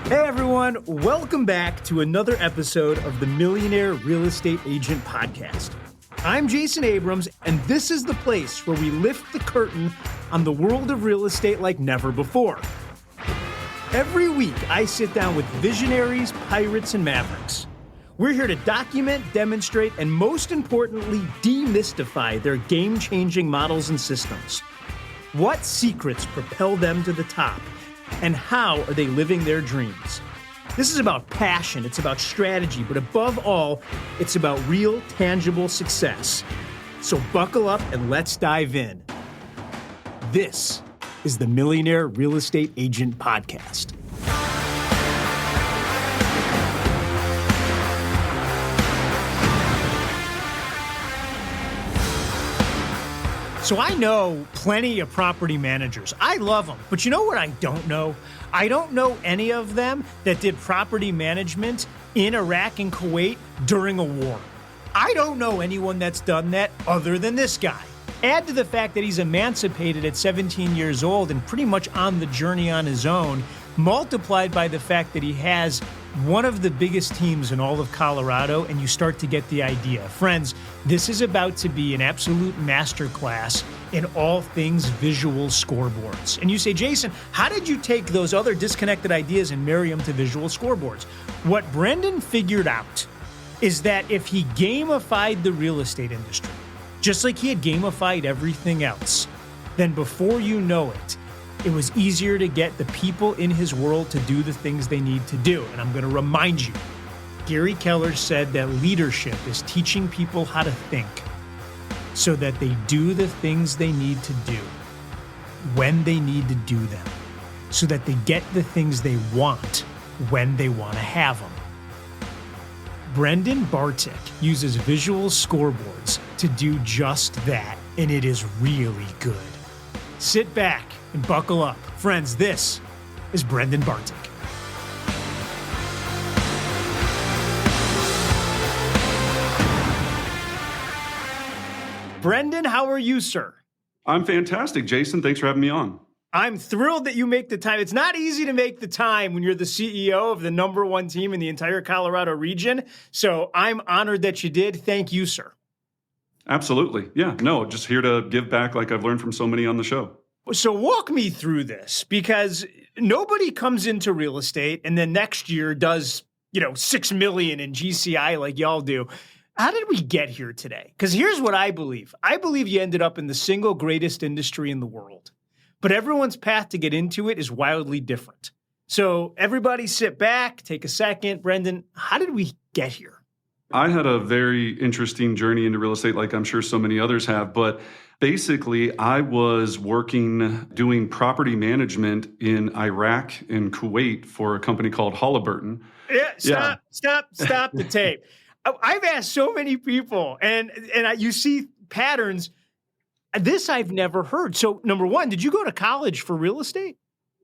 Hey everyone, welcome back to another episode of the Millionaire Real Estate Agent Podcast. I'm Jason Abrams, and this is the place where we lift the curtain on the world of real estate like never before. Every week, I sit down with visionaries, pirates, and mavericks. We're here to document, demonstrate, and most importantly, demystify their game-changing models and systems. What secrets propel them to the top? And how are they living their dreams? This is about passion, it's about strategy, but above all, it's about real, tangible success. So buckle up and let's dive in. This is the Millionaire Real Estate Agent Podcast. So I know plenty of property managers. I love them. But you know what I don't know? I don't know any of them that did property management in Iraq and Kuwait during a war. I don't know anyone that's done that other than this guy. Add to the fact that he's emancipated at 17 years old and pretty much on the journey on his own, multiplied by the fact that he has one of the biggest teams in all of Colorado, and you start to get the idea. Friends, this is about to be an absolute masterclass in all things visual scoreboards. And you say, Jason, how did you take those other disconnected ideas and marry them to visual scoreboards? What Brendan figured out is that if he gamified the real estate industry, just like he had gamified everything else, then before you know it, it was easier to get the people in his world to do the things they need to do. And I'm going to remind you, Gary Keller said that leadership is teaching people how to think so that they do the things they need to do when they need to do them, so that they get the things they want when they want to have them. Brendan Bartic uses visual scoreboards to do just that, and it is really good. Sit back and buckle up. Friends, this is Brendan Bartic. Brendan, how are you, sir? I'm fantastic, Jason. Thanks for having me on. I'm thrilled that you make the time. It's not easy to make the time when you're the CEO of the number one team in the entire Colorado region. So I'm honored that you did. Thank you, sir. Absolutely. Yeah, no, just here to give back like I've learned from so many on the show. So walk me through this, because nobody comes into real estate and then next year does, $6 million in GCI like y'all do. How did we get here today? Because here's what I believe. I believe you ended up in the single greatest industry in the world, but everyone's path to get into it is wildly different. So everybody sit back, take a second. Brendan, how did we get here? I had a very interesting journey into real estate, like I'm sure so many others have, but basically, I was working doing property management in Iraq and Kuwait for a company called Halliburton. Stop the tape. I've asked so many people, and you see patterns. This I've never heard. So, number one, did you go to college for real estate?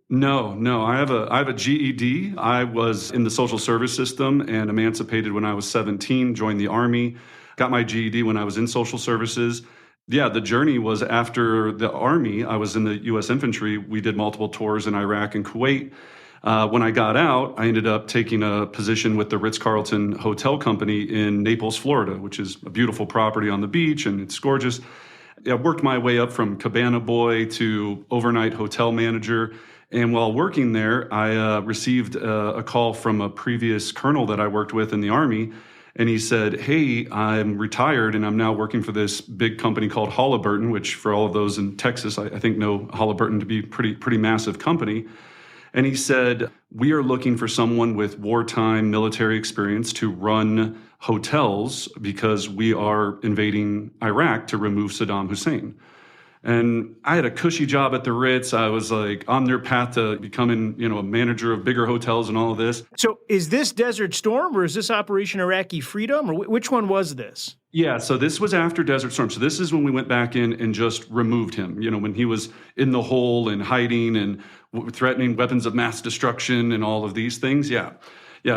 No. I have a GED. I was in the social service system and emancipated when I was 17, joined the Army, got my GED when I was in social services. Yeah, the journey was after the Army. I was in the U.S. Infantry. We did multiple tours in Iraq and Kuwait. When I got out, I ended up taking a position with the Ritz-Carlton Hotel Company in Naples, Florida, which is a beautiful property on the beach, and it's gorgeous. I worked my way up from cabana boy to overnight hotel manager. And while working there, I received a call from a previous colonel that I worked with in the Army. And he said, hey, I'm retired and I'm now working for this big company called Halliburton, which for all of those in Texas, I think know Halliburton to be pretty massive company. And he said, we are looking for someone with wartime military experience to run hotels because we are invading Iraq to remove Saddam Hussein. And I had a cushy job at the Ritz. I was like on their path to becoming, a manager of bigger hotels and all of this. So is this Desert Storm or is this Operation Iraqi Freedom, or which one was this? Yeah, so this was after Desert Storm. So this is when we went back in and just removed him, when he was in the hole and hiding and threatening weapons of mass destruction and all of these things. Yeah.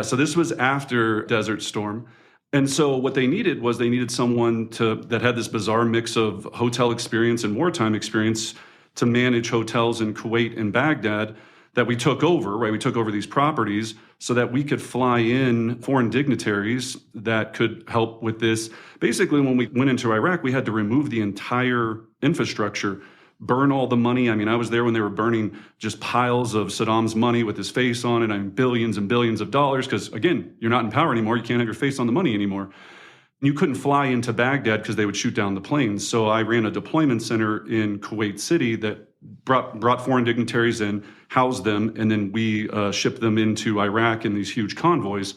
So this was after Desert Storm. And so what they needed was someone that had this bizarre mix of hotel experience and wartime experience to manage hotels in Kuwait and Baghdad that we took over, right? We took over these properties so that we could fly in foreign dignitaries that could help with this. Basically, when we went into Iraq, we had to remove the entire infrastructure, burn all the money. I mean, I was there when they were burning just piles of Saddam's money with his face on it. I mean, billions and billions of dollars, because again, you're not in power anymore. You can't have your face on the money anymore. You couldn't fly into Baghdad because they would shoot down the planes. So I ran a deployment center in Kuwait City that brought foreign dignitaries in, housed them, and then we shipped them into Iraq in these huge convoys.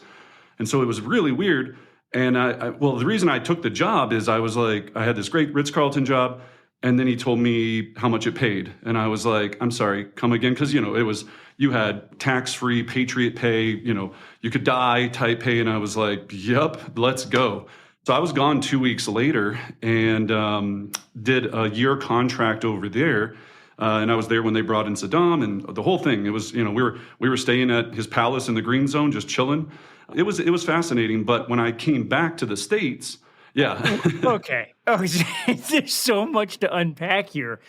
And so it was really weird. And well, the reason I took the job is I was like, I had this great Ritz-Carlton job, and then he told me how much it paid. And I was like, I'm sorry, come again? Because, you had tax-free Patriot pay, you could die type pay. And I was like, yep, let's go. So I was gone 2 weeks later and did a year contract over there. And I was there when they brought in Saddam and the whole thing. It was, we were staying at his palace in the Green Zone, just chilling. It was fascinating. But when I came back to the States, yeah. Okay. Oh, there's so much to unpack here.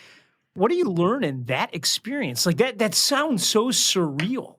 What do you learn in that experience? Like that sounds so surreal.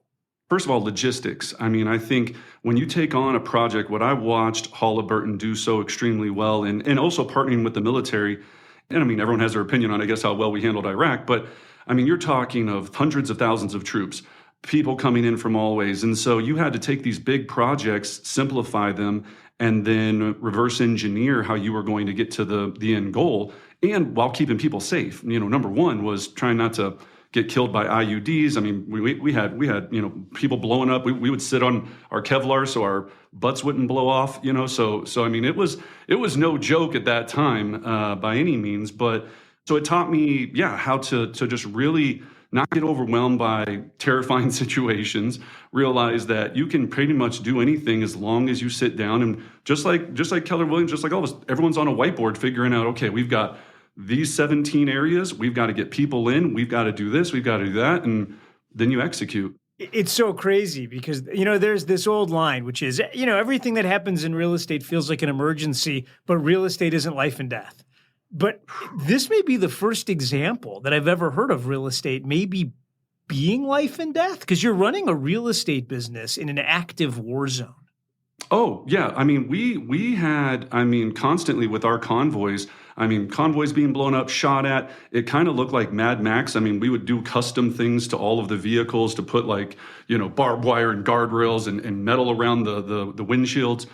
First of all, logistics. I mean, I think when you take on a project, what I watched Halliburton do so extremely well, and also partnering with the military, and I mean, everyone has their opinion on, I guess, how well we handled Iraq, but I mean, you're talking of hundreds of thousands of troops, people coming in from all ways. And so you had to take these big projects, simplify them, and then reverse engineer how you were going to get to the end goal, and while keeping people safe. Number one was trying not to get killed by IUDs. I mean, we had people blowing up. We would sit on our Kevlar so our butts wouldn't blow off. So I mean, it was no joke at that time by any means. But so it taught me, how to just really not get overwhelmed by terrifying situations. Realize that you can pretty much do anything as long as you sit down and just like Keller Williams, just like all of us, everyone's on a whiteboard figuring out, okay, we've got these 17 areas, we've got to get people in, we've got to do this, we've got to do that, and then you execute. It's so crazy because, there's this old line, which is, everything that happens in real estate feels like an emergency, but real estate isn't life and death. But this may be the first example that I've ever heard of real estate maybe being life and death, because you're running a real estate business in an active war zone. Oh, yeah. I mean, we had, constantly with our convoys, convoys being blown up, shot at. It kind of looked like Mad Max. I mean, we would do custom things to all of the vehicles to put barbed wire and guardrails and metal around the windshields.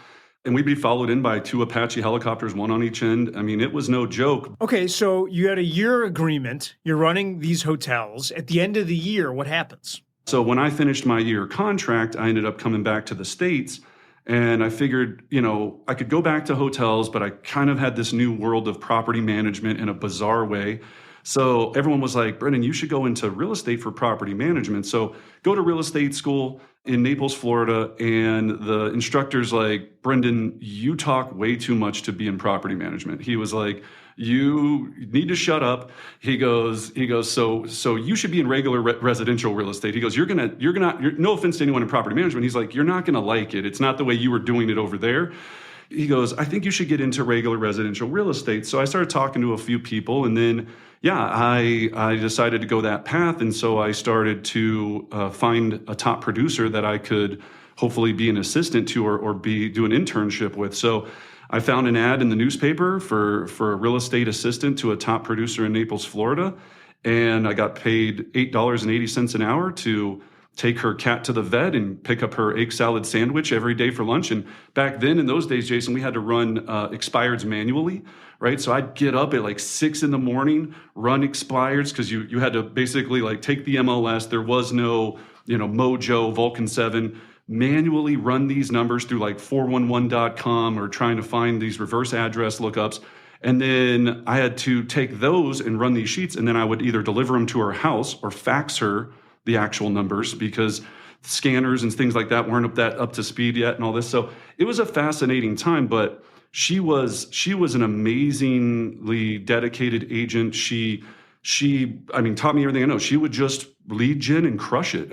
And we'd be followed in by 2 Apache helicopters, 1 on each end. I mean, it was no joke. Okay, so you had a year agreement. You're running these hotels. At the end of the year, what happens? So when I finished my year contract, I ended up coming back to the States. And I figured, I could go back to hotels, but I kind of had this new world of property management in a bizarre way. So everyone was like, Brendan, you should go into real estate for property management. So go to real estate school in Naples, Florida. And the instructor's like, Brendan, you talk way too much to be in property management. He was like, you need to shut up. He goes, so you should be in regular residential real estate. He goes, you're no offense to anyone in property management. He's like, you're not going to like it. It's not the way you were doing it over there. He goes, I think you should get into regular residential real estate. So I started talking to a few people, and then, I decided to go that path. And so I started to find a top producer that I could hopefully be an assistant to or do an internship with. So I found an ad in the newspaper for a real estate assistant to a top producer in Naples, Florida. And I got paid $8.80 an hour to take her cat to the vet and pick up her egg salad sandwich every day for lunch. And back then, in those days, Jason, we had to run expireds manually, right? So I'd get up at like 6 a.m, run expireds, because you had to basically take the MLS. There was no, Mojo, Vulcan 7, manually run these numbers through 411.com or trying to find these reverse address lookups. And then I had to take those and run these sheets, and then I would either deliver them to her house or fax her the actual numbers, because scanners and things like that weren't up to speed yet and all this. So it was a fascinating time, but she was an amazingly dedicated agent. She taught me everything I know. She would just lead gen and crush it.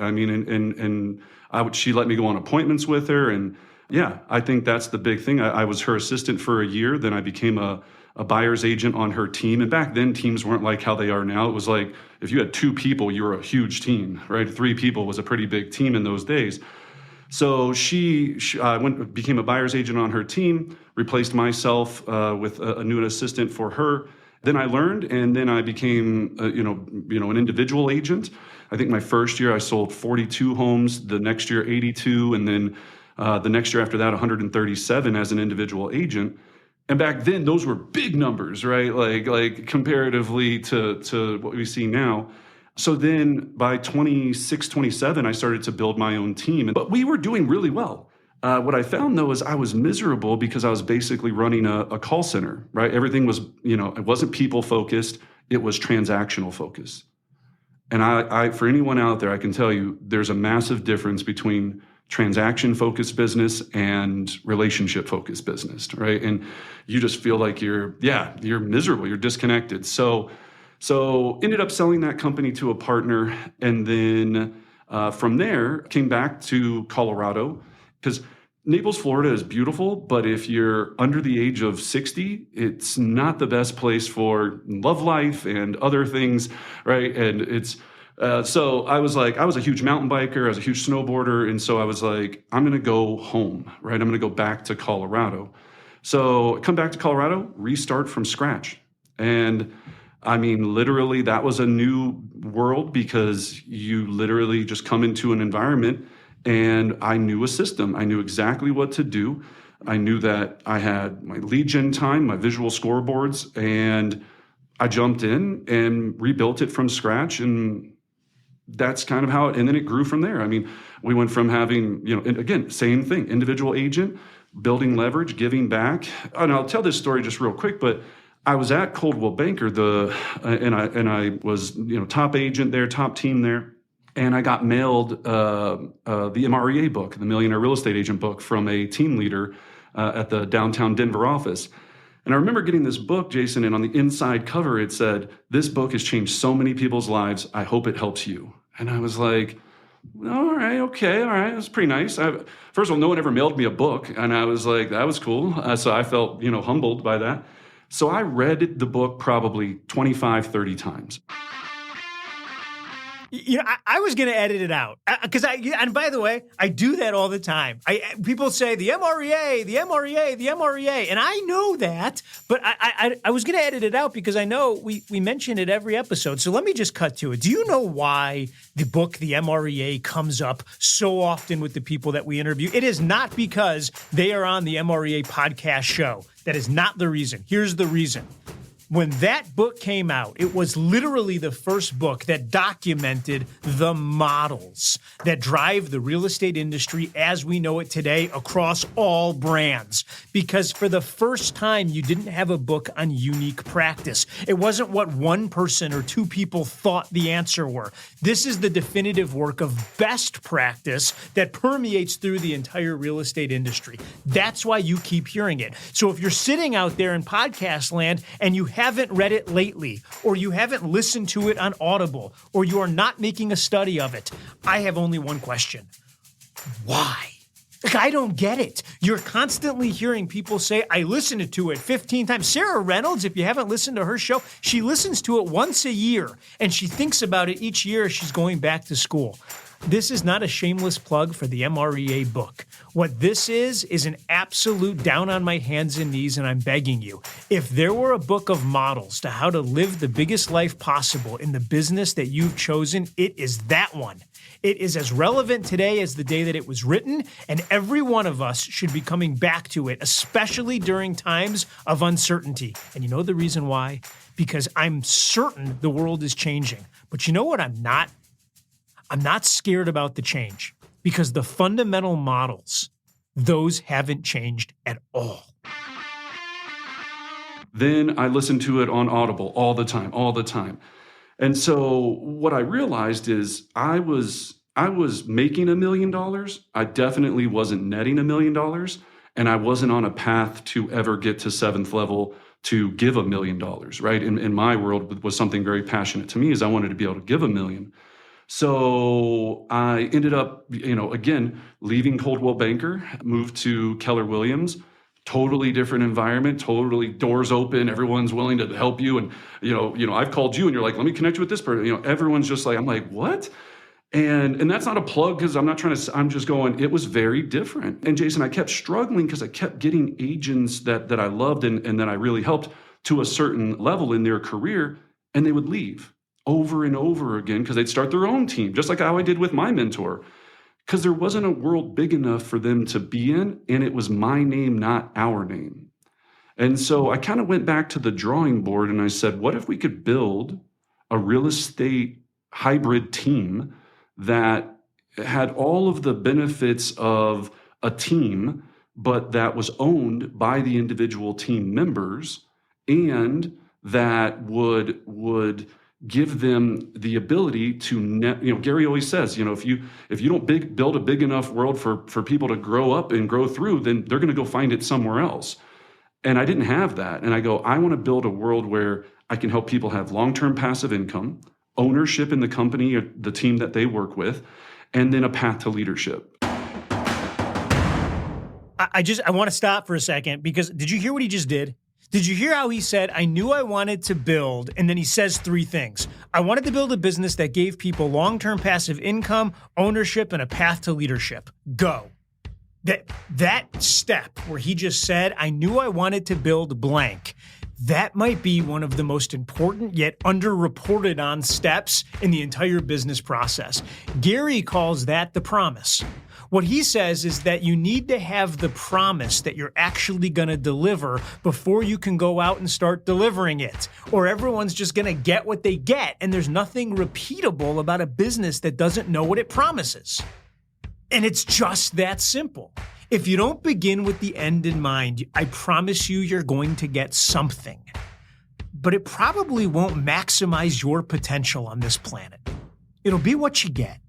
She let me go on appointments with her. And I think that's the big thing. I was her assistant for a year. Then I became a a buyer's agent on her team. And back then, teams weren't like how they are now. It was like if you had 2 people, you were a huge team, right? 3 people was a pretty big team in those days. So she became a buyer's agent on her team, replaced myself with a new assistant for her. Then I learned, and then I became, an individual agent. I think my first year I sold 42 homes. The next year 82, and then the next year after that 137 as an individual agent. And back then those were big numbers, right? Like comparatively to what we see now. So then by 26, 27, I started to build my own team. But we were doing really well. What I found, though, is I was miserable because I was basically running a call center, right? Everything was, it wasn't people-focused. It was transactional focused. And I, for anyone out there, I can tell you there's a massive difference between transaction-focused business and relationship-focused business, right? And you just feel like you're miserable, you're disconnected. So ended up selling that company to a partner, and then from there came back to Colorado, because Naples, Florida is beautiful, but if you're under the age of 60, it's not the best place for love life and other things, right? And it's so I was a huge mountain biker, I was a huge snowboarder, and so I was like, I'm going to go home, right? I'm going to go back to Colorado. So I come back to Colorado, restart from scratch, and I mean, literally, that was a new world because you literally just come into an environment, and I knew a system. I knew exactly what to do. I knew that I had my lead gen time, my visual scoreboards, and I jumped in and rebuilt it from scratch. And that's kind of how and then it grew from there. I mean, we went from having, and again, same thing, individual agent, building leverage, giving back. And I'll tell this story just real quick, but I was at Coldwell Banker, and I was top agent there, top team there, and I got mailed the MREA book, the Millionaire Real Estate Agent book, from a team leader at the downtown Denver office. And I remember getting this book, Jason, and on the inside cover it said, "This book has changed so many people's lives. I hope it helps you." And I was like, all right, okay, all right, that's pretty nice. First of all, no one ever mailed me a book, and I was like, that was cool. So I felt humbled by that. So I read the book probably 25, 30 times. I was going to edit it out because and by the way, I do that all the time. People say the MREA, the MREA, the MREA, and I know that, but I was going to edit it out because I know we mention it every episode. So let me just cut to it. Do you know why the book, the MREA, comes up so often with the people that we interview? It is not because they are on the MREA podcast show. That is not the reason. Here's the reason. When that book came out, it was literally the first book that documented the models that drive the real estate industry as we know it today across all brands. Because for the first time, you didn't have a book on unique practice. It wasn't what one person or 2 people thought the answer were. This is the definitive work of best practice that permeates through the entire real estate industry. That's why you keep hearing it. So if you're sitting out there in podcast land and you haven't read it lately, or you haven't listened to it on Audible, or you are not making a study of it, I have only one question. Why? I don't get it. You're constantly hearing people say, I listened to it 15 times. Sarah Reynolds, if you haven't listened to her show, she listens to it once a year, and she thinks about it each year as she's going back to school. This is not a shameless plug for the MREA book. What this is an absolute down on my hands and knees, and I'm begging you. If there were a book of models to how to live the biggest life possible in the business that you've chosen, it is that one. It is as relevant today as the day that it was written, and every one of us should be coming back to it, especially during times of uncertainty. And you know the reason why? Because I'm certain the world is changing. But you know what I'm not? I'm not scared about the change because the fundamental models, those haven't changed at all. Then I listened to it on Audible all the time. And so what I realized is I was making $1 million. I definitely wasn't netting $1 million. And I wasn't on a path to ever get to 7th level to give $1 million, right? In my world was something very passionate to me is I wanted to be able to give $1 million. So I ended up, again, leaving Coldwell Banker, moved to Keller Williams, totally different environment, totally doors open, everyone's willing to help you. And, I've called you and you're like, let me connect you with this person. Everyone's just like, I'm like, what? And that's not a plug because I'm just going, it was very different. And Jason, I kept struggling because I kept getting agents that I loved and that I really helped to a certain level in their career, and they would leave over and over again because they'd start their own team, just like how I did with my mentor, because there wasn't a world big enough for them to be in, and it was my name, not our name. And so I kind of went back to the drawing board and I said, what if we could build a real estate hybrid team that had all of the benefits of a team, but that was owned by the individual team members, and that would give them the ability to Gary always says, if you don't build a big enough world for people to grow up and grow through, then they're going to go find it somewhere else. And I didn't have that. And I go, I want to build a world where I can help people have long-term passive income, ownership in the company or the team that they work with, and then a path to leadership. I want to stop for a second because did you hear what he just did? Did you hear how he said, I knew I wanted to build, and then he says three things. I wanted to build a business that gave people long-term passive income, ownership, and a path to leadership. Go. That step where he just said, I knew I wanted to build blank, that might be one of the most important yet underreported on steps in the entire business process. Gary calls that the promise. What he says is that you need to have the promise that you're actually going to deliver before you can go out and start delivering it, or everyone's just going to get what they get, and there's nothing repeatable about a business that doesn't know what it promises. And it's just that simple. If you don't begin with the end in mind, I promise you're going to get something. But it probably won't maximize your potential on this planet. It'll be what you get.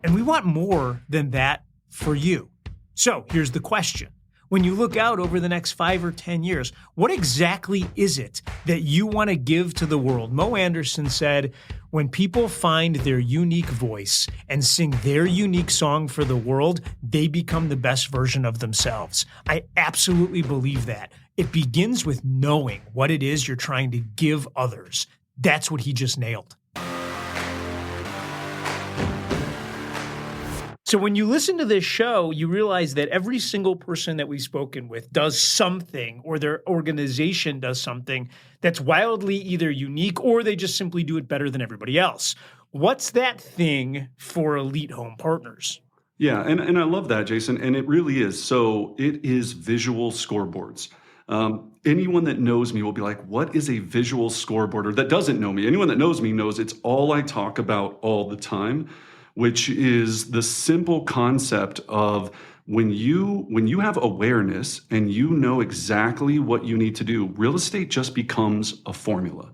And we want more than that for you. So here's the question. When you look out over the next 5 or 10 years, what exactly is it that you want to give to the world? Mo Anderson said, when people find their unique voice and sing their unique song for the world, they become the best version of themselves. I absolutely believe that. It begins with knowing what it is you're trying to give others. That's what he just nailed. So when you listen to this show, you realize that every single person that we've spoken with does something, or their organization does something that's wildly either unique or they just simply do it better than everybody else. What's that thing for Elite Home Partners? Yeah, and I love that, Jason, and it really is. So it is visual scoreboards. Anyone that knows me will be like, what is a visual scoreboard? Or that doesn't know me. Anyone that knows me knows it's all I talk about all the time, which is the simple concept of when you have awareness and you know exactly what you need to do, real estate just becomes a formula,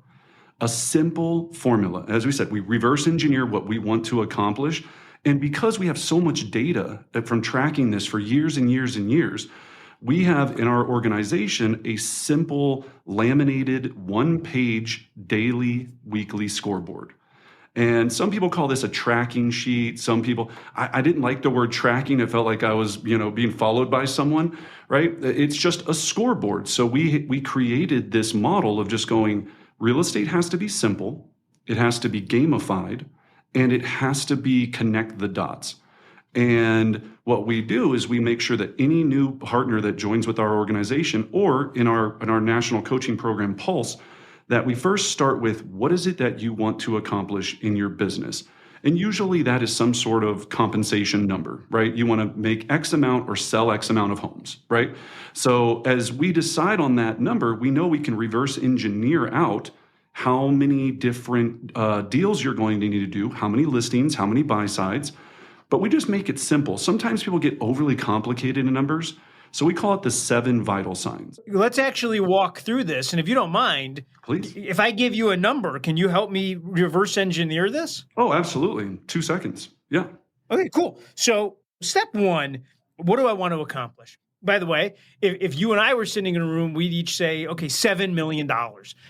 a simple formula. As we said, we reverse engineer what we want to accomplish. And because we have so much data from tracking this for years and years and years, we have in our organization a simple laminated one-page daily, weekly scoreboard. And some people call this a tracking sheet. Some people, I didn't like the word tracking. It felt like I was, being followed by someone, right? It's just a scoreboard. So we created this model of just going, real estate has to be simple. It has to be gamified, and it has to be connect the dots. And what we do is we make sure that any new partner that joins with our organization or in our national coaching program, Pulse, that we first start with, what is it that you want to accomplish in your business? And usually that is some sort of compensation number, right? You want to make X amount or sell X amount of homes, right? So as we decide on that number, we know we can reverse engineer out how many different deals you're going to need to do, how many listings, how many buy sides, but we just make it simple. Sometimes people get overly complicated in numbers. So we call it the 7 vital signs. Let's actually walk through this. And if you don't mind, please. If I give you a number, can you help me reverse engineer this? Oh, absolutely. 2 seconds. Yeah. Okay, cool. So step 1, what do I want to accomplish? By the way, if you and I were sitting in a room, we'd each say, okay, $7 million.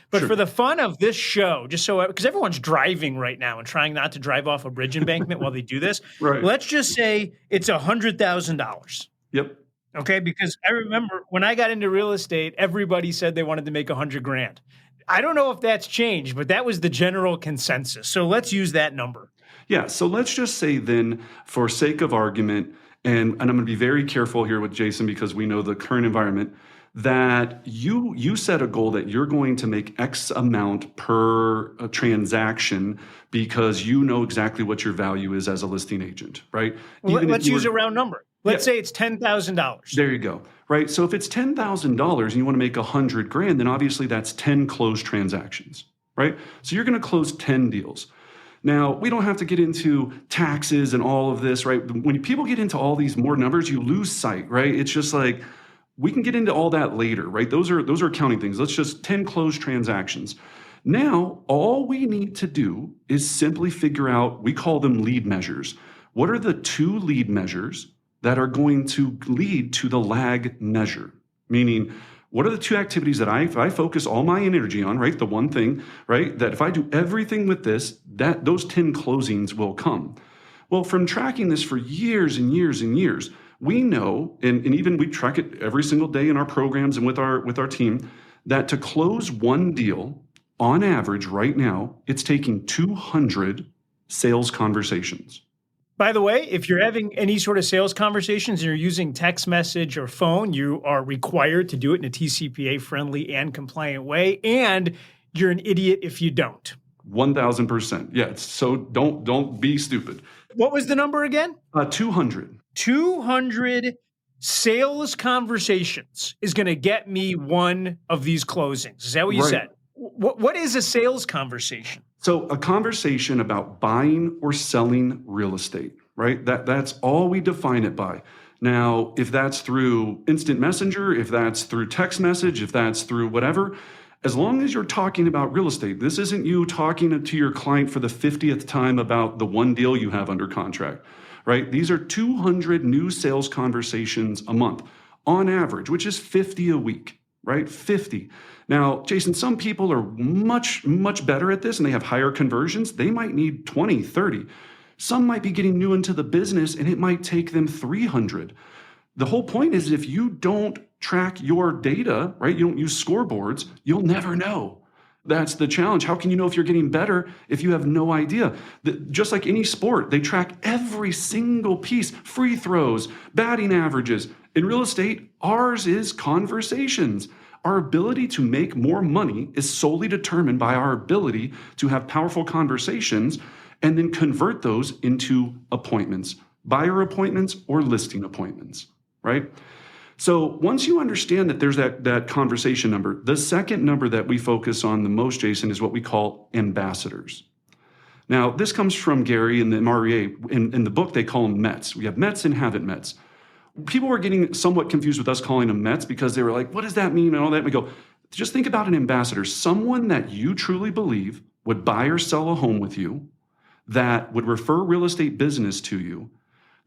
But for the fun of this show, just so, because everyone's driving right now and trying not to drive off a bridge embankment while they do this, let's just say it's $100,000. Yep. Okay, because I remember when I got into real estate, everybody said they wanted to make 100 grand. I don't know if that's changed, but that was the general consensus. So let's use that number. Yeah, so let's just say then, for sake of argument, and I'm going to be very careful here with Jason because we know the current environment, that you set a goal that you're going to make X amount per transaction because you know exactly what your value is as a listing agent, right? Well, Even if let's you use were, a round number. Let's say it's $10,000. there you go, right? So if it's $10,000 and you want to make 100 grand, then obviously that's 10 closed transactions, right? So you're going to close 10 deals. Now, we don't have to get into taxes and all of this, right? When people get into all these more numbers, you lose sight, right? It's just like, we can get into all that later, right? Those are accounting things. Let's just 10 closed transactions. Now, all we need to do is simply figure out, we call them lead measures. What are the 2 lead measures that are going to lead to the lag measure? Meaning, what are the 2 activities that I focus all my energy on, right? The one thing, right? That if I do everything with this, that those 10 closings will come. Well, from tracking this for years and years and years, we know, and even we track it every single day in our programs and with our team, that to close one deal, on average right now, it's taking 200 sales conversations. By the way, if you're having any sort of sales conversations and you're using text message or phone, you are required to do it in a TCPA friendly and compliant way. And you're an idiot if you don't. 1,000%. Yeah. So don't be stupid. What was the number again? 200. 200 sales conversations is going to get me one of these closings. Is that what you said? What is a sales conversation? So a conversation about buying or selling real estate, right? That's all we define it by. Now, if that's through instant messenger, if that's through text message, if that's through whatever, as long as you're talking about real estate, this isn't you talking to your client for the 50th time about the one deal you have under contract, right? These are 200 new sales conversations a month on average, which is 50 a week, right? 50. Now, Jason, some people are much, much better at this and they have higher conversions. They might need 20, 30. Some might be getting new into the business and it might take them 300. The whole point is if you don't track your data, right? You don't use scoreboards, you'll never know. That's the challenge. How can you know if you're getting better if you have no idea? Just like any sport, they track every single piece, free throws, batting averages. In real estate, ours is conversations. Our ability to make more money is solely determined by our ability to have powerful conversations and then convert those into appointments, buyer appointments or listing appointments, right? So once you understand that there's that conversation number, the second number that we focus on the most, Jason, is what we call ambassadors. Now, this comes from Gary and the MREA. In the book, they call them Mets. We have Mets and haven't Mets. People were getting somewhat confused with us calling them Mets because they were like, what does that mean? And all that. And we go, just think about an ambassador, someone that you truly believe would buy or sell a home with you, that would refer real estate business to you,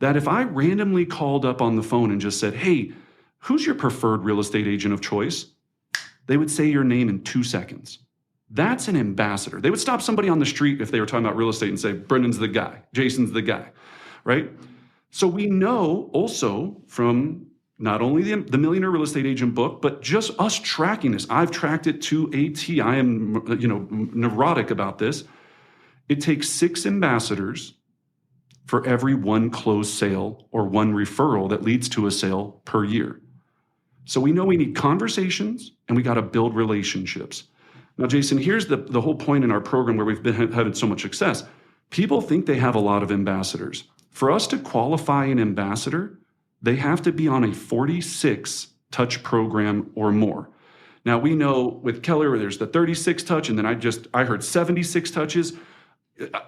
that if I randomly called up on the phone and just said, hey, who's your preferred real estate agent of choice? They would say your name in 2 seconds. That's an ambassador. They would stop somebody on the street if they were talking about real estate and say, Brendan's the guy, Jason's the guy, right? So we know also from not only the Millionaire Real Estate Agent book, but just us tracking this. I've tracked it to a T. I am, neurotic about this. It takes 6 ambassadors for every 1 closed sale or 1 referral that leads to a sale per year. So we know we need conversations and we got to build relationships. Now, Jason, here's the whole point in our program where we've had so much success. People think they have a lot of ambassadors. For us to qualify an ambassador, they have to be on a 46 touch program or more. Now, we know with Keller, there's the 36 touch, and then I heard 76 touches.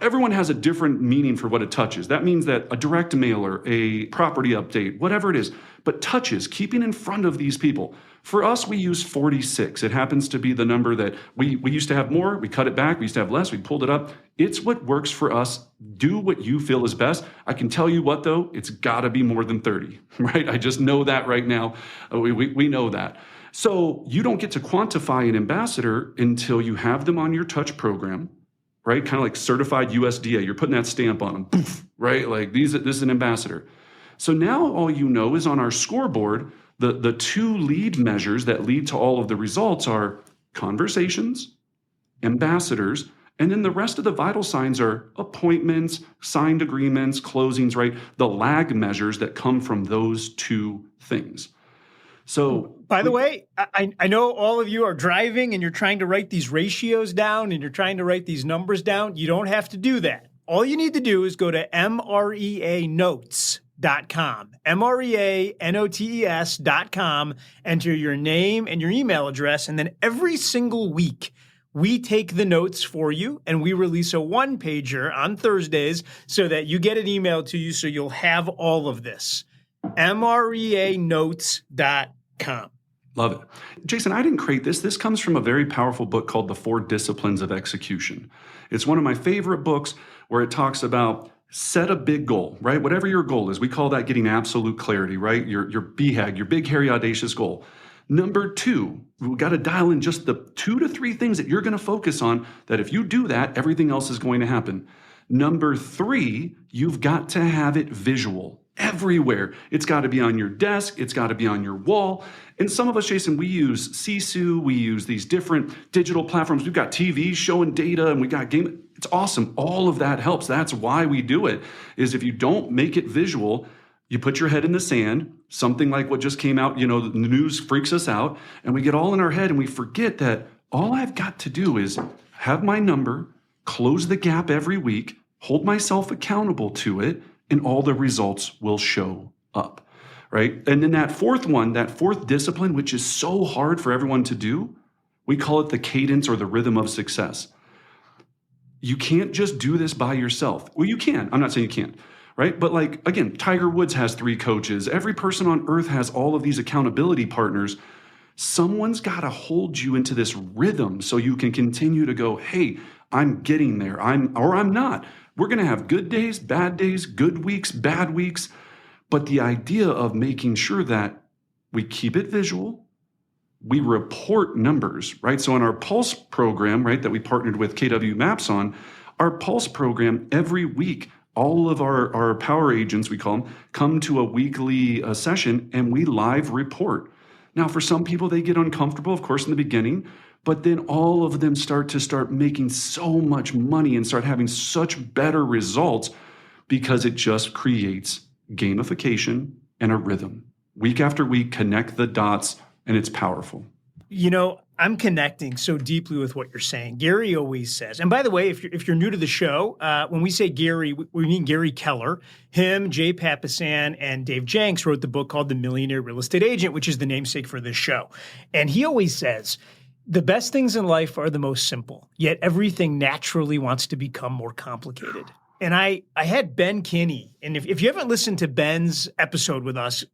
Everyone has a different meaning for what a touch is. That means that a direct mailer, a property update, whatever it is, but touches, keeping in front of these people. For us, we use 46. It happens to be the number that we used to have more. We cut it back. We used to have less. We pulled it up. It's what works for us. Do what you feel is best. I can tell you what, though, it's got to be more than 30, right? I just know that right now. We know that. So you don't get to quantify an ambassador until you have them on your touch program, right? Kind of like certified USDA. You're putting that stamp on them, poof, right? Like this is an ambassador. So now all you know is on our scoreboard, the two lead measures that lead to all of the results are conversations, ambassadors, and then the rest of the vital signs are appointments, signed agreements, closings, right? The lag measures that come from those two things. So, by the way, I know all of you are driving and you're trying to write these ratios down and you're trying to write these numbers down. You don't have to do that. All you need to do is go to MREAnotes.com, MREANOTES.com, enter your name and your email address, and then every single week, we take the notes for you and we release a one-pager on Thursdays so that you get it emailed to you so you'll have all of this. MREAnotes.com. Love it. Jason, I didn't create this. This comes from a very powerful book called The 4 Disciplines of Execution. It's one of my favorite books where it talks about set a big goal, right? Whatever your goal is, we call that getting absolute clarity, right? Your BHAG, your big, hairy, audacious goal. Number 2, we've got to dial in just the 2 to 3 things that you're going to focus on, that if you do that, everything else is going to happen. Number 3, you've got to have it visual. Everywhere. It's got to be on your desk. It's got to be on your wall. And some of us, Jason, we use Sisu. We use these different digital platforms. We've got TVs showing data and we got game. It's awesome. All of that helps. That's why we do it, is if you don't make it visual, you put your head in the sand, something like what just came out, the news freaks us out, and we get all in our head and we forget that all I've got to do is have my number, close the gap every week, hold myself accountable to it, and all the results will show up, right? And then that fourth discipline, which is so hard for everyone to do, we call it the cadence or the rhythm of success. You can't just do this by yourself. Well, you can. I'm not saying you can't, right? But again, Tiger Woods has 3 coaches. Every person on earth has all of these accountability partners. Someone's got to hold you into this rhythm so you can continue to go, hey, I'm getting there. I'm not. We're going to have good days, good weeks, bad weeks. But the idea of making sure that we keep it visual, we report numbers, right? So in our Pulse program, right, that we partnered with KW Maps on, our Pulse program, every week, all of our power agents, we call them, come to a weekly session and we live report. Now, for some people, they get uncomfortable, of course, in the beginning, but then all of them start making so much money and start having such better results because it just creates gamification and a rhythm. Week after week, connect the dots, and it's powerful. I'm connecting so deeply with what you're saying. Gary always says, and by the way, if you're new to the show, when we say Gary, we mean Gary Keller. Him, Jay Papasan, and Dave Jenks wrote the book called The Millionaire Real Estate Agent, which is the namesake for this show. And he always says, the best things in life are the most simple, yet everything naturally wants to become more complicated. And I had Ben Kinney, and if you haven't listened to Ben's episode with us,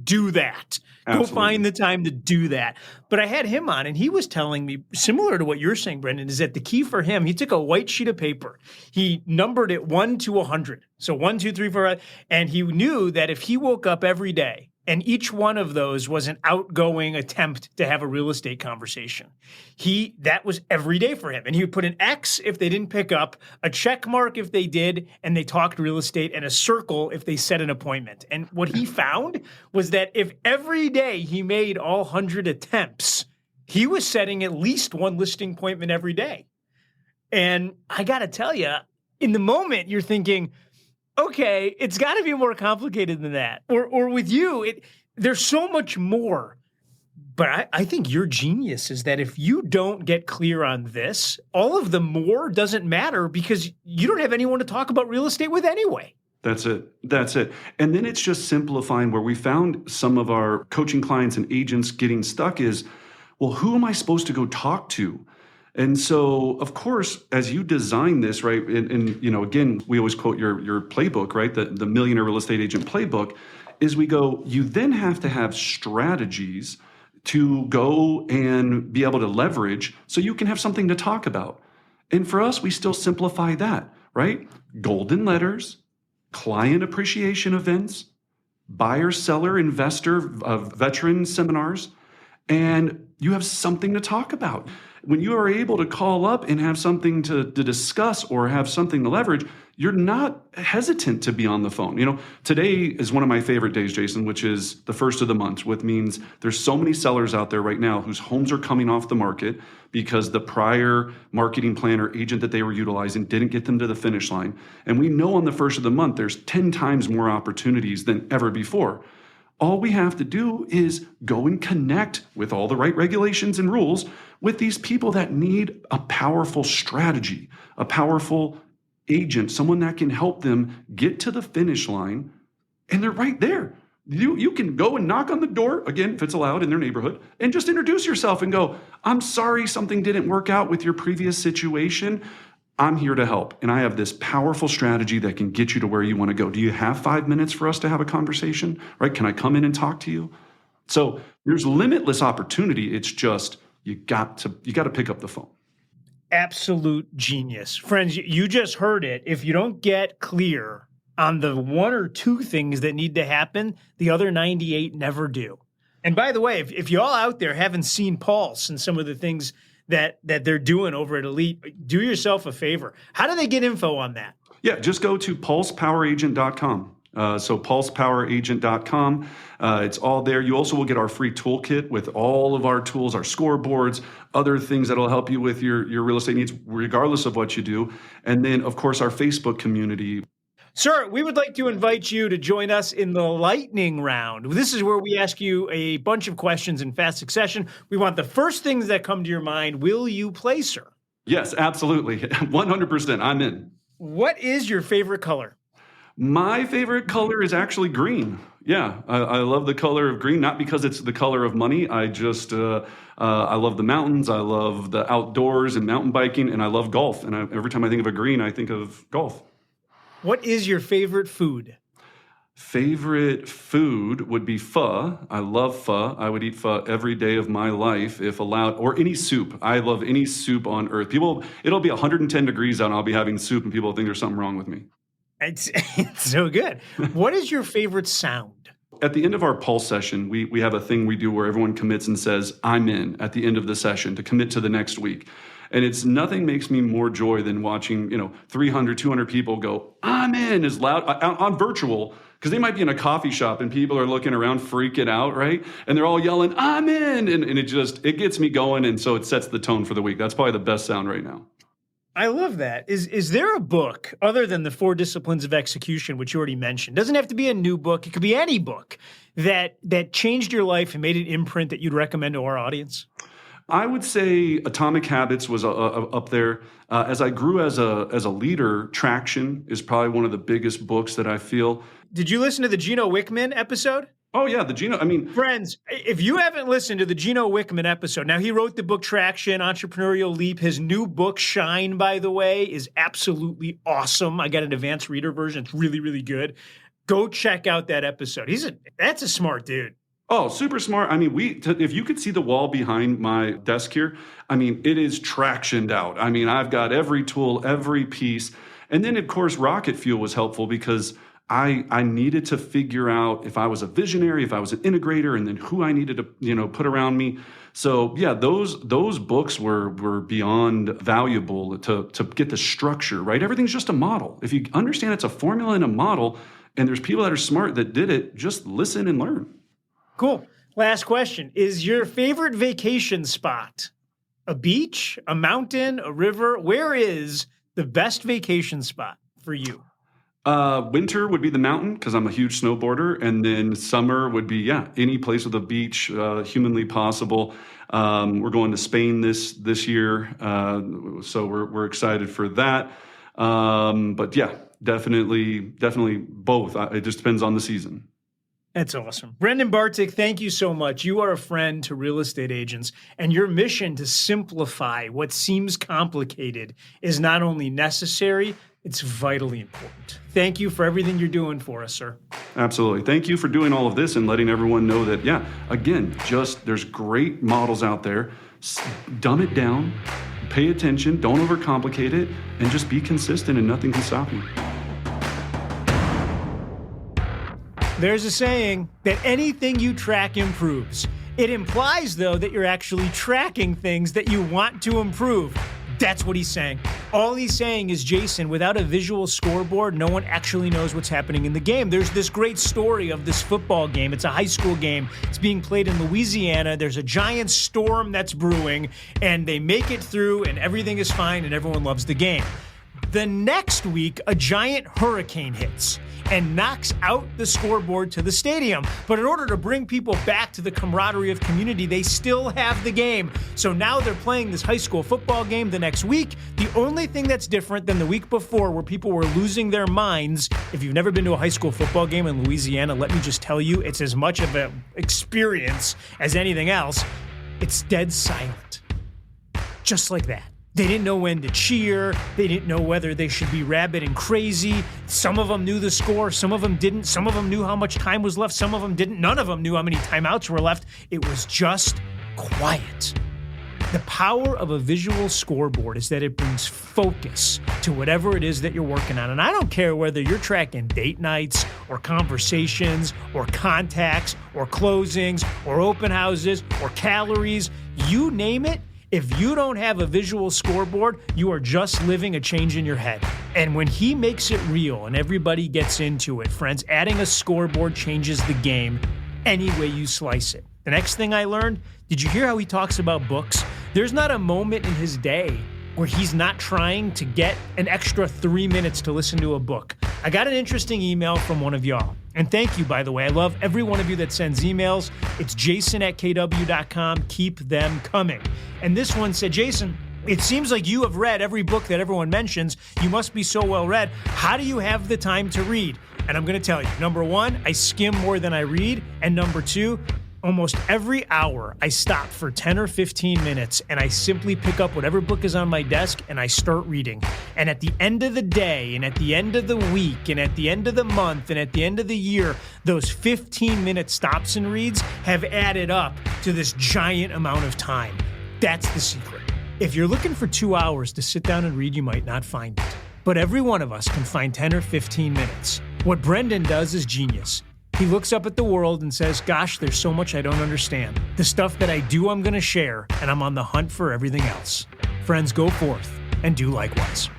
do that. Absolutely. Go find the time to do that. But I had him on, and he was telling me, similar to what you're saying, Brendan, is that the key for him, he took a white sheet of paper. He numbered it 1 to 100. So 1, 2, 3, 4, and he knew that if he woke up every day, and each one of those was an outgoing attempt to have a real estate conversation, that was every day for him. And he would put an X if they didn't pick up, a check mark if they did, and they talked real estate, and a circle if they set an appointment. And what he found was that if every day he made all 100 attempts, he was setting at least one listing appointment every day. And I got to tell you, in the moment, you're thinking, okay, it's got to be more complicated than that. Or with you, there's so much more. But I think your genius is that if you don't get clear on this, all of the more doesn't matter because you don't have anyone to talk about real estate with anyway. That's it. And then it's just simplifying. Where we found some of our coaching clients and agents getting stuck is, well, who am I supposed to go talk to? And so, of course, as you design this, right, and again, we always quote your playbook, right, the Millionaire Real Estate Agent playbook, is we go, you then have to have strategies to go and be able to leverage so you can have something to talk about. And for us, we still simplify that, right? Golden letters, client appreciation events, buyer, seller, investor, veteran seminars, and you have something to talk about. when you are able to call up and have something to discuss or have something to leverage, you're not hesitant to be on the phone. Today is one of my favorite days, Jason, which is the first of the month, which means there's so many sellers out there right now whose homes are coming off the market because the prior marketing plan or agent that they were utilizing didn't get them to the finish line. And we know on the first of the month, there's 10 times more opportunities than ever before. All we have to do is go and connect with all the right regulations and rules with these people that need a powerful strategy, a powerful agent, someone that can help them get to the finish line, and they're right there. You can go and knock on the door, again, if it's allowed in their neighborhood, and just introduce yourself and go, I'm sorry something didn't work out with your previous situation. I'm here to help, and I have this powerful strategy that can get you to where you want to go. Do you have 5 minutes for us to have a conversation? Right? Can I come in and talk to you? So there's limitless opportunity. It's just you got to pick up the phone. Absolute genius. Friends, you just heard it. If you don't get clear on the one or two things that need to happen, the other 98 never do. And by the way, if you all out there haven't seen Pulse and some of the things that they're doing over at Elite, do yourself a favor. How do they get info on that? Yeah, just go to pulsepoweragent.com. So pulsepoweragent.com. It's all there. You also will get our free toolkit with all of our tools, our scoreboards, other things that'll help you with your real estate needs, regardless of what you do. And then, of course, our Facebook community. Sir, we would like to invite you to join us in the lightning round. This is where we ask you a bunch of questions in fast succession. We want the first things that come to your mind. Will you play, sir? Yes, absolutely. 100%. I'm in. What is your favorite color? My favorite color is actually green. Yeah, I love the color of green, not because it's the color of money. I just, I love the mountains. I love the outdoors and mountain biking, and I love golf. And every time I think of a green, I think of golf. What is your favorite food? Favorite food would be pho. I love pho. I would eat pho every day of my life if allowed, or any soup. I love any soup on earth. It'll be 110 degrees out and I'll be having soup and people will think there's something wrong with me. It's so good. What is your favorite sound? At the end of our Pulse session, we have a thing we do where everyone commits and says, I'm in at the end of the session to commit to the next week. And it's nothing makes me more joy than watching, 300, 200 people go, I'm in, as loud on virtual, because they might be in a coffee shop and people are looking around freaking out, right? And they're all yelling, I'm in. And it gets me going. And so it sets the tone for the week. That's probably the best sound right now. I love that. Is there a book other than the 4 Disciplines of Execution, which you already mentioned? Doesn't have to be a new book. It could be any book that changed your life and made an imprint that you'd recommend to our audience? I would say Atomic Habits was up there. As I grew as a leader, Traction is probably one of the biggest books that I feel. Did you listen to the Gino Wickman episode? Oh, yeah, the Gino. Friends, if you haven't listened to the Gino Wickman episode, now he wrote the book Traction, Entrepreneurial Leap. His new book, Shine, by the way, is absolutely awesome. I got an advanced reader version. It's really, really good. Go check out that episode. That's a smart dude. Oh, super smart. If you could see the wall behind my desk here, it is tractioned out. I've got every tool, every piece. And then, of course, Rocket Fuel was helpful because I needed to figure out if I was a visionary, if I was an integrator, and then who I needed to, put around me. So yeah, those books were beyond valuable to get the structure, right? Everything's just a model. If you understand it's a formula and a model, and there's people that are smart that did it, just listen and learn. Cool. Last question. Is your favorite vacation spot a beach, a mountain, a river? Where is the best vacation spot for you? Winter would be the mountain because I'm a huge snowboarder. And then summer would be, any place with a beach, humanly possible. We're going to Spain this year. So we're excited for that. But yeah, definitely both. It just depends on the season. That's awesome. Brendan Bartic, thank you so much. You are a friend to real estate agents, and your mission to simplify what seems complicated is not only necessary, it's vitally important. Thank you for everything you're doing for us, sir. Absolutely. Thank you for doing all of this and letting everyone know that, there's great models out there. Dumb it down, pay attention, don't overcomplicate it, and just be consistent and nothing can stop you. There's a saying that anything you track improves. It implies, though, that you're actually tracking things that you want to improve. That's what he's saying. All he's saying is, Jason, without a visual scoreboard, no one actually knows what's happening in the game. There's this great story of this football game. It's a high school game. It's being played in Louisiana. There's a giant storm that's brewing, and they make it through, and everything is fine, and everyone loves the game. The next week, a giant hurricane hits and knocks out the scoreboard to the stadium. But in order to bring people back to the camaraderie of community, they still have the game. So now they're playing this high school football game the next week. The only thing that's different than the week before, where people were losing their minds, if you've never been to a high school football game in Louisiana, let me just tell you, it's as much of an experience as anything else. It's dead silent. Just like that. They didn't know when to cheer. They didn't know whether they should be rabid and crazy. Some of them knew the score. Some of them didn't. Some of them knew how much time was left. Some of them didn't. None of them knew how many timeouts were left. It was just quiet. The power of a visual scoreboard is that it brings focus to whatever it is that you're working on. And I don't care whether you're tracking date nights or conversations or contacts or closings or open houses or calories, you name it. If you don't have a visual scoreboard, you are just living a change in your head. And when he makes it real and everybody gets into it, friends, adding a scoreboard changes the game any way you slice it. The next thing I learned, did you hear how he talks about books? There's not a moment in his day where he's not trying to get an extra 3 minutes to listen to a book. I got an interesting email from one of y'all. And thank you, by the way. I love every one of you that sends emails. It's jason@kw.com. Keep them coming. And this one said, Jason, it seems like you have read every book that everyone mentions. You must be so well read. How do you have the time to read? And I'm going to tell you, number one, I skim more than I read. And number two, almost every hour, I stop for 10 or 15 minutes and I simply pick up whatever book is on my desk and I start reading. And at the end of the day, and at the end of the week, and at the end of the month, and at the end of the year, those 15-minute stops and reads have added up to this giant amount of time. That's the secret. If you're looking for 2 hours to sit down and read, you might not find it. But every one of us can find 10 or 15 minutes. What Brendan does is genius. He looks up at the world and says, gosh, there's so much I don't understand. The stuff that I do, I'm going to share, and I'm on the hunt for everything else. Friends, go forth and do likewise.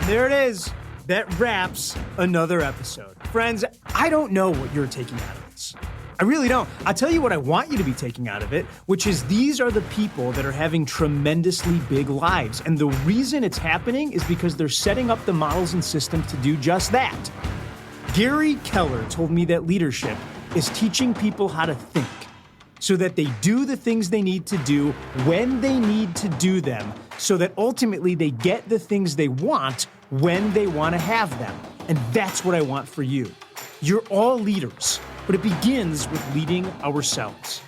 There it is. That wraps another episode. Friends, I don't know what you're taking out of this. I really don't. I'll tell you what I want you to be taking out of it, which is these are the people that are having tremendously big lives. And the reason it's happening is because they're setting up the models and systems to do just that. Gary Keller told me that leadership is teaching people how to think so that they do the things they need to do when they need to do them, so that ultimately they get the things they want when they want to have them. And that's what I want for you. You're all leaders. But it begins with leading ourselves.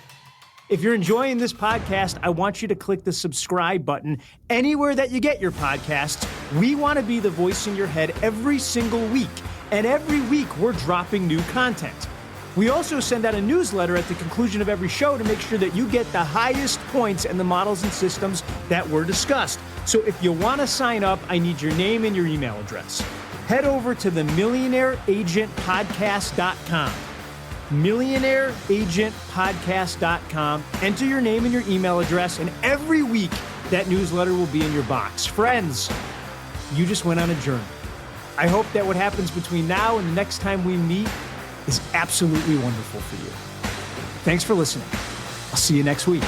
If you're enjoying this podcast, I want you to click the subscribe button anywhere that you get your podcasts. We want to be the voice in your head every single week. And every week, we're dropping new content. We also send out a newsletter at the conclusion of every show to make sure that you get the highest points in the models and systems that were discussed. So if you want to sign up, I need your name and your email address. Head over to the millionaireagentpodcast.com. millionaireagentpodcast.com. Enter your name and your email address, and every week that newsletter will be in your box. Friends, you just went on a journey. I hope that what happens between now and the next time we meet is absolutely wonderful for you. Thanks for listening. I'll see you next week.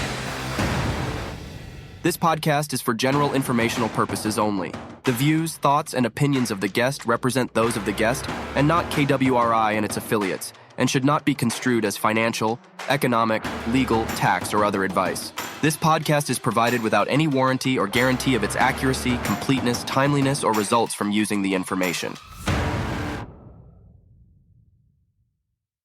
This podcast is for general informational purposes only. The views, thoughts, and opinions of the guest represent those of the guest and not KWRI and its affiliates, and should not be construed as financial, economic, legal, tax, or other advice. This podcast is provided without any warranty or guarantee of its accuracy, completeness, timeliness, or results from using the information.